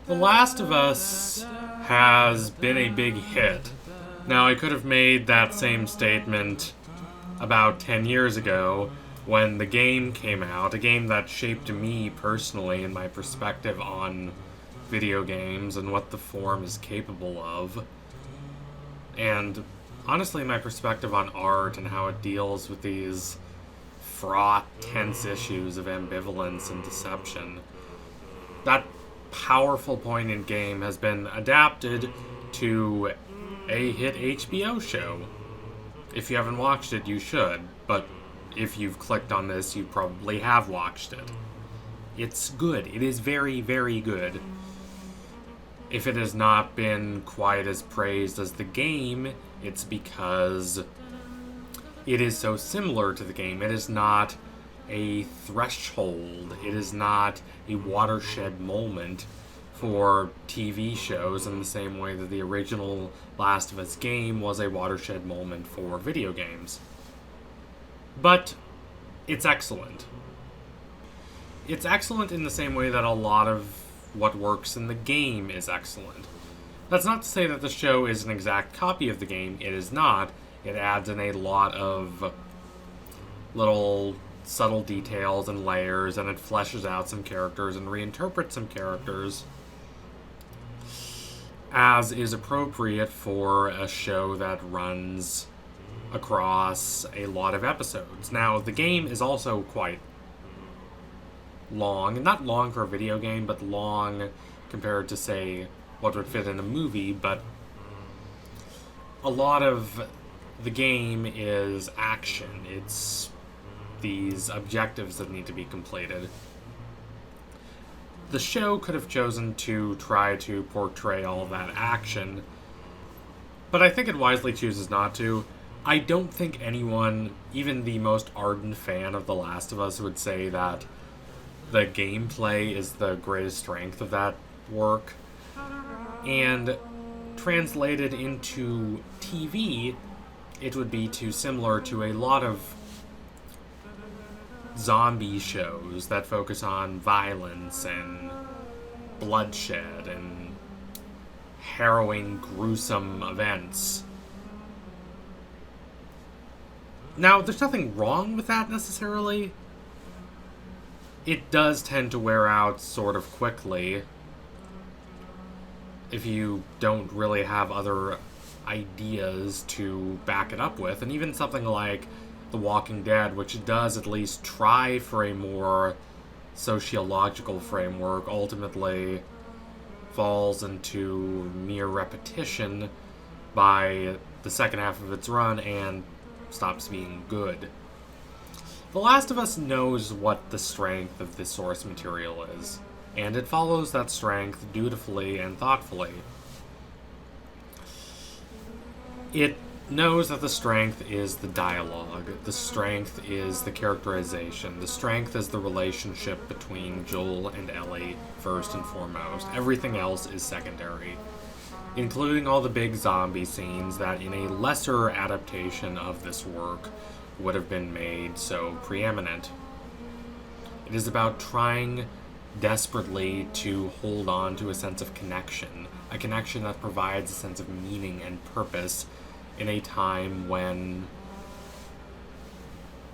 The Last of Us has been a big hit. Now, I could have made that same statement about 10 years ago when the game came out, a game that shaped me personally and my perspective on video games and what the form is capable of. And honestly, my perspective on art and how it deals with these fraught, tense issues of ambivalence and deception. That powerful, poignant game has been adapted to a hit HBO show. If you haven't watched it, you should, but if you've clicked on this, you probably have watched it. It's good. It is very, very good. If it has not been quite as praised as the game, it's because it is so similar to the game. It is not a threshold. It is not a watershed moment for TV shows in the same way that the original Last of Us game was a watershed moment for video games. But it's excellent. It's excellent in the same way that a lot of what works in the game is excellent. That's not to say that the show is an exact copy of the game. It is not. It adds in a lot of little subtle details and layers, and it fleshes out some characters and reinterprets some characters as is appropriate for a show that runs across a lot of episodes. Now, the game is also quite long, not long for a video game, but long compared to, say, what would fit in a movie, but a lot of the game is action. It's these objectives that need to be completed. The show could have chosen to try to portray all of that action, but I think it wisely chooses not to. I don't think anyone, even the most ardent fan of The Last of Us, would say that the gameplay is the greatest strength of that work. And translated into TV, it would be too similar to a lot of zombie shows that focus on violence and bloodshed and harrowing, gruesome events. Now, there's nothing wrong with that necessarily. It does tend to wear out sort of quickly if you don't really have other ideas to back it up with. And even something like The Walking Dead, which does at least try for a more sociological framework, ultimately falls into mere repetition by the second half of its run and stops being good. The Last of Us knows what the strength of the source material is, and it follows that strength dutifully and thoughtfully. It knows that the strength is the dialogue, the strength is the characterization, the strength is the relationship between Joel and Ellie first and foremost. Everything else is secondary, including all the big zombie scenes that in a lesser adaptation of this work would have been made so preeminent. It is about trying desperately to hold on to a sense of connection, a connection that provides a sense of meaning and purpose in a time when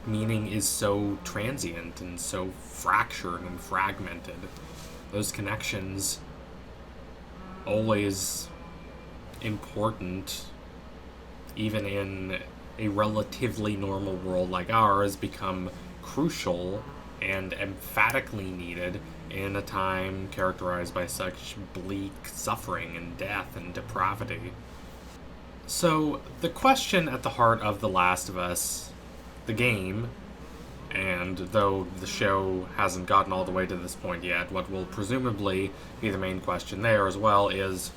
meaning is so transient and so fractured and fragmented. Those connections, always important, even in a relatively normal world like ours, become crucial and emphatically needed in a time characterized by such bleak suffering and death and depravity. So, the question at the heart of The Last of Us, the game, and though the show hasn't gotten all the way to this point yet, what will presumably be the main question there as well is,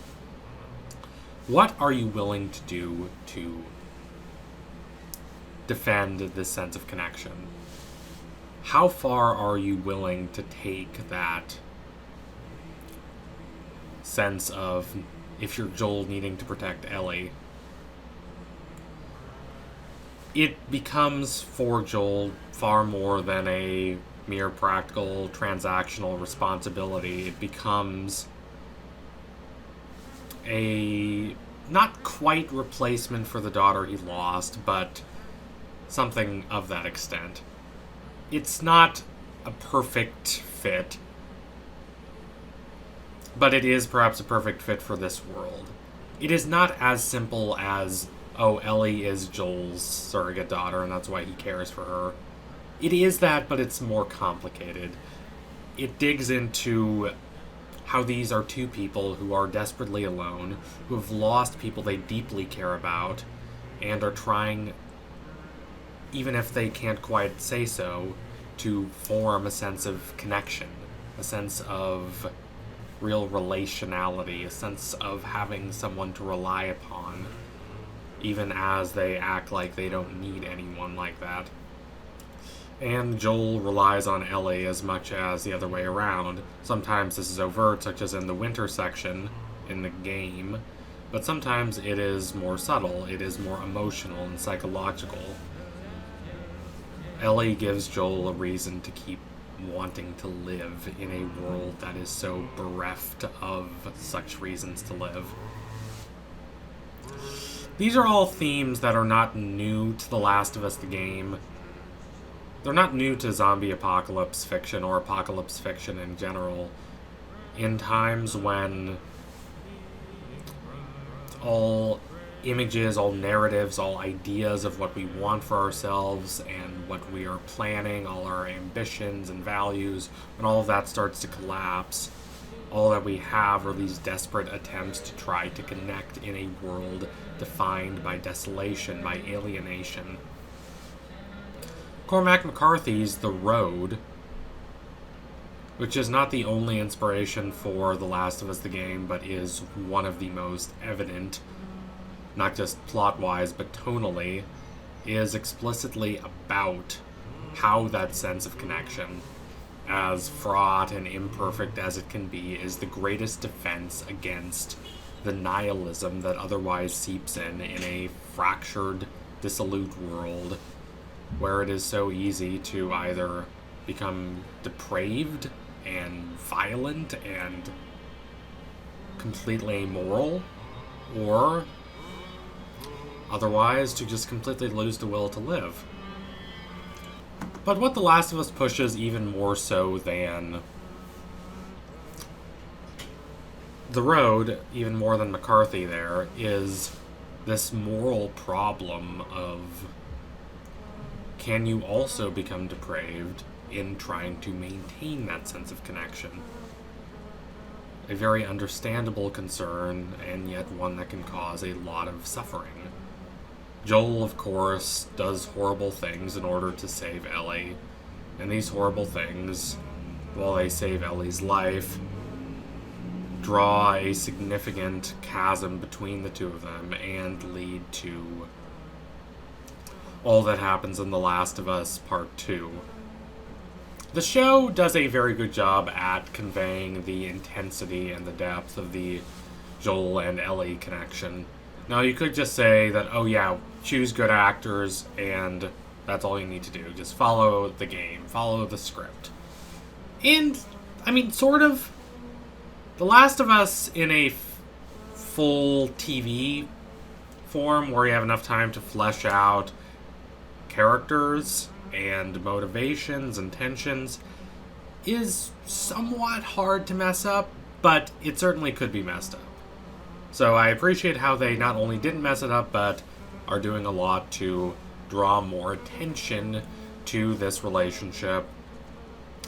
what are you willing to do to defend this sense of connection? How far are you willing to take that sense of, if you're Joel needing to protect Ellie, it becomes for Joel far more than a mere practical transactional responsibility. It becomes a not quite replacement for the daughter he lost, but something of that extent. It's not a perfect fit, but it is perhaps a perfect fit for this world. It is not as simple as, oh, Ellie is Joel's surrogate daughter and that's why he cares for her. It is that, but it's more complicated. It digs into how these are two people who are desperately alone, who have lost people they deeply care about, and are trying, even if they can't quite say so, to form a sense of connection, a sense of real relationality, a sense of having someone to rely upon, even as they act like they don't need anyone like that. And Joel relies on Ellie as much as the other way around. Sometimes this is overt, such as in the winter section in the game, but sometimes it is more subtle, it is more emotional and psychological. Ellie gives Joel a reason to keep wanting to live in a world that is so bereft of such reasons to live. These are all themes that are not new to The Last of Us the game. They're not new to zombie apocalypse fiction or apocalypse fiction in general. In times when all images, all narratives, all ideas of what we want for ourselves and what we are planning, all our ambitions and values, when all of that starts to collapse, all that we have are these desperate attempts to try to connect in a world defined by desolation, by alienation. Cormac McCarthy's The Road, which is not the only inspiration for The Last of Us the game, but is one of the most evident, not just plot-wise, but tonally, is explicitly about how that sense of connection, as fraught and imperfect as it can be, is the greatest defense against the nihilism that otherwise seeps in a fractured, dissolute world where it is so easy to either become depraved and violent and completely immoral, or otherwise to just completely lose the will to live. But what The Last of Us pushes even more so than The Road, even more than McCarthy there, is this moral problem of, can you also become depraved in trying to maintain that sense of connection? A very understandable concern, and yet one that can cause a lot of suffering. Joel, of course, does horrible things in order to save Ellie, and these horrible things, while they save Ellie's life, draw a significant chasm between the two of them and lead to all that happens in The Last of Us Part 2. The show does a very good job at conveying the intensity and the depth of the Joel and Ellie connection. Now, you could just say that, oh yeah, choose good actors and that's all you need to do. Just follow the game, follow the script. And, I mean, sort of. The Last of Us in a full TV form where you have enough time to flesh out characters and motivations and tensions is somewhat hard to mess up, but it certainly could be messed up. So I appreciate how they not only didn't mess it up, but are doing a lot to draw more attention to this relationship,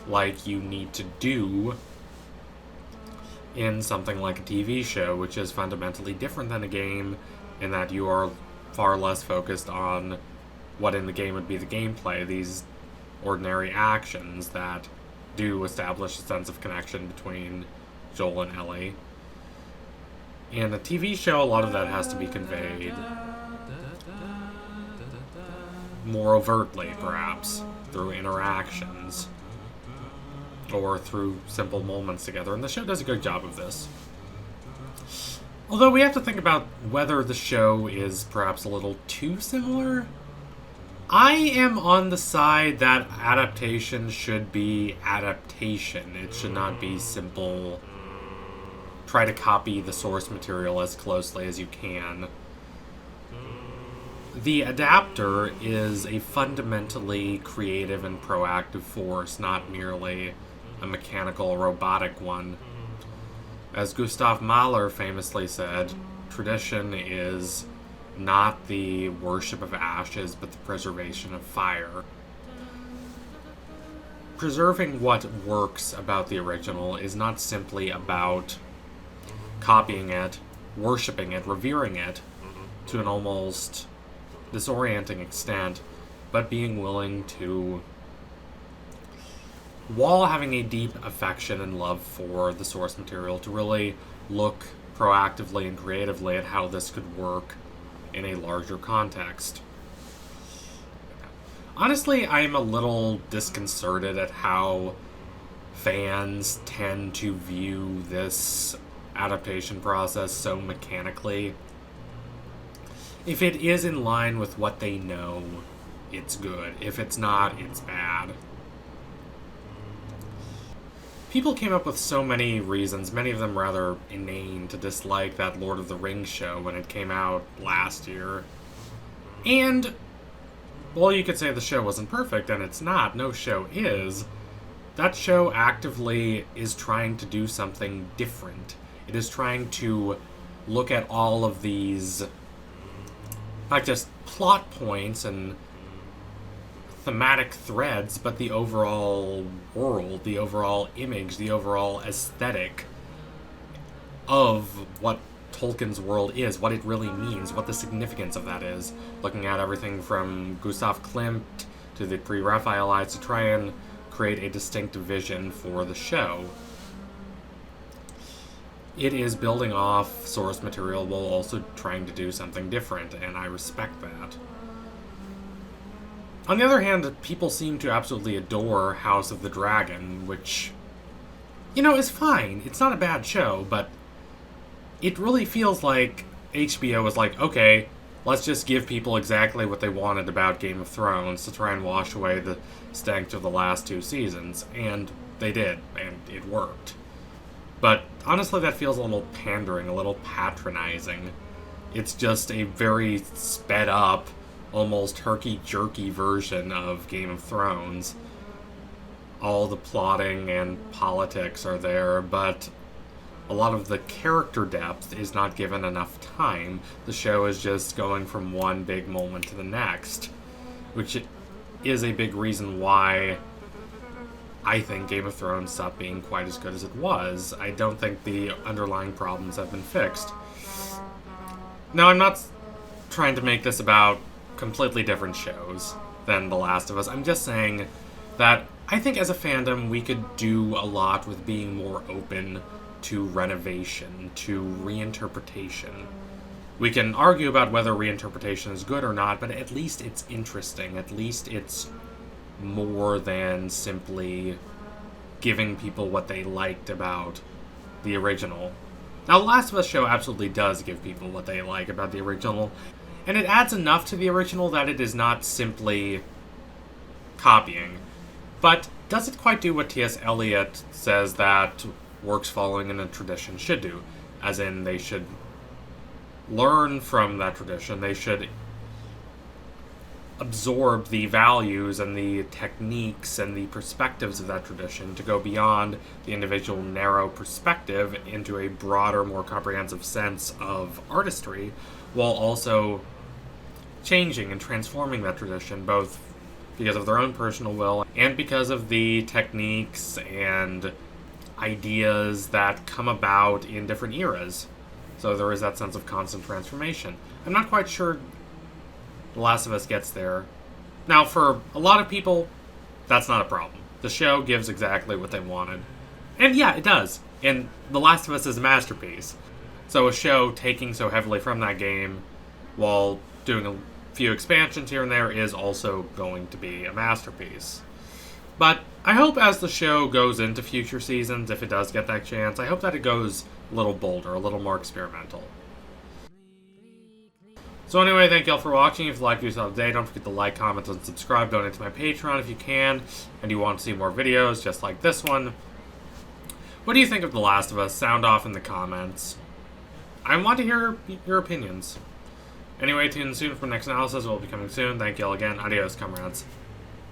like you need to do in something like a TV show, which is fundamentally different than a game in that you are far less focused on what in the game would be the gameplay, these ordinary actions that do establish a sense of connection between Joel and Ellie. In a TV show, a lot of that has to be conveyed more overtly, perhaps, through interactions or through simple moments together, and the show does a good job of this. Although we have to think about whether the show is perhaps a little too similar. I am on the side that adaptation should be adaptation. It should not be simple try to copy the source material as closely as you can. The adapter is a fundamentally creative and proactive force, not merely a mechanical, robotic one. As Gustav Mahler famously said, tradition is not the worship of ashes, but the preservation of fire. Preserving what works about the original is not simply about copying it, worshipping it, revering it to an almost disorienting extent, but being willing to, while having a deep affection and love for the source material, to really look proactively and creatively at how this could work in a larger context. Honestly, I'm a little disconcerted at how fans tend to view this adaptation process so mechanically. If it is in line with what they know, it's good. If it's not, it's bad. People came up with so many reasons, many of them rather inane, to dislike that Lord of the Rings show when it came out last year. And, well, you could say the show wasn't perfect, and it's not. No show is. That show actively is trying to do something different. It is trying to look at all of these, not just plot points and thematic threads, but the overall world, the overall image, the overall aesthetic of what Tolkien's world is, what it really means, what the significance of that is. Looking at everything from Gustav Klimt to the Pre-Raphaelites to try and create a distinct vision for the show. It is building off source material while also trying to do something different, and I respect that. On the other hand, people seem to absolutely adore House of the Dragon, which, is fine. It's not a bad show, but it really feels like HBO was like, okay, let's just give people exactly what they wanted about Game of Thrones to try and wash away the stench of the last 2 seasons, and they did, and it worked. But honestly, that feels a little pandering, a little patronizing. It's just a very sped up, almost herky-jerky version of Game of Thrones. All the plotting and politics are there, but a lot of the character depth is not given enough time. The show is just going from one big moment to the next, which is a big reason why I think Game of Thrones stopped being quite as good as it was. I don't think the underlying problems have been fixed. Now, I'm not trying to make this about completely different shows than The Last of Us. I'm just saying that I think as a fandom we could do a lot with being more open to renovation, to reinterpretation. We can argue about whether reinterpretation is good or not, but at least it's interesting. At least it's more than simply giving people what they liked about the original. Now, The Last of Us show absolutely does give people what they like about the original, and it adds enough to the original that it is not simply copying. But does it quite do what T.S. Eliot says that works following in a tradition should do? As in, they should learn from that tradition, they should absorb the values and the techniques and the perspectives of that tradition to go beyond the individual narrow perspective into a broader, more comprehensive sense of artistry, while also changing and transforming that tradition, both because of their own personal will and because of the techniques and ideas that come about in different eras. So there is that sense of constant transformation. I'm not quite sure The Last of Us gets there. Now, for a lot of people, that's not a problem. The show gives exactly what they wanted. And yeah, it does. And The Last of Us is a masterpiece. So a show taking so heavily from that game while doing a few expansions here and there is also going to be a masterpiece. But I hope as the show goes into future seasons, if it does get that chance, I hope that it goes a little bolder, a little more experimental. So anyway, thank you all for watching. If you liked yourself today, don't forget to like, comment, and subscribe. Donate to my Patreon if you can, and you want to see more videos just like this one. What do you think of The Last of Us? Sound off in the comments. I want to hear your opinions. Anyway, tune in soon for next analysis. It will be coming soon. Thank you all again. Adios, comrades.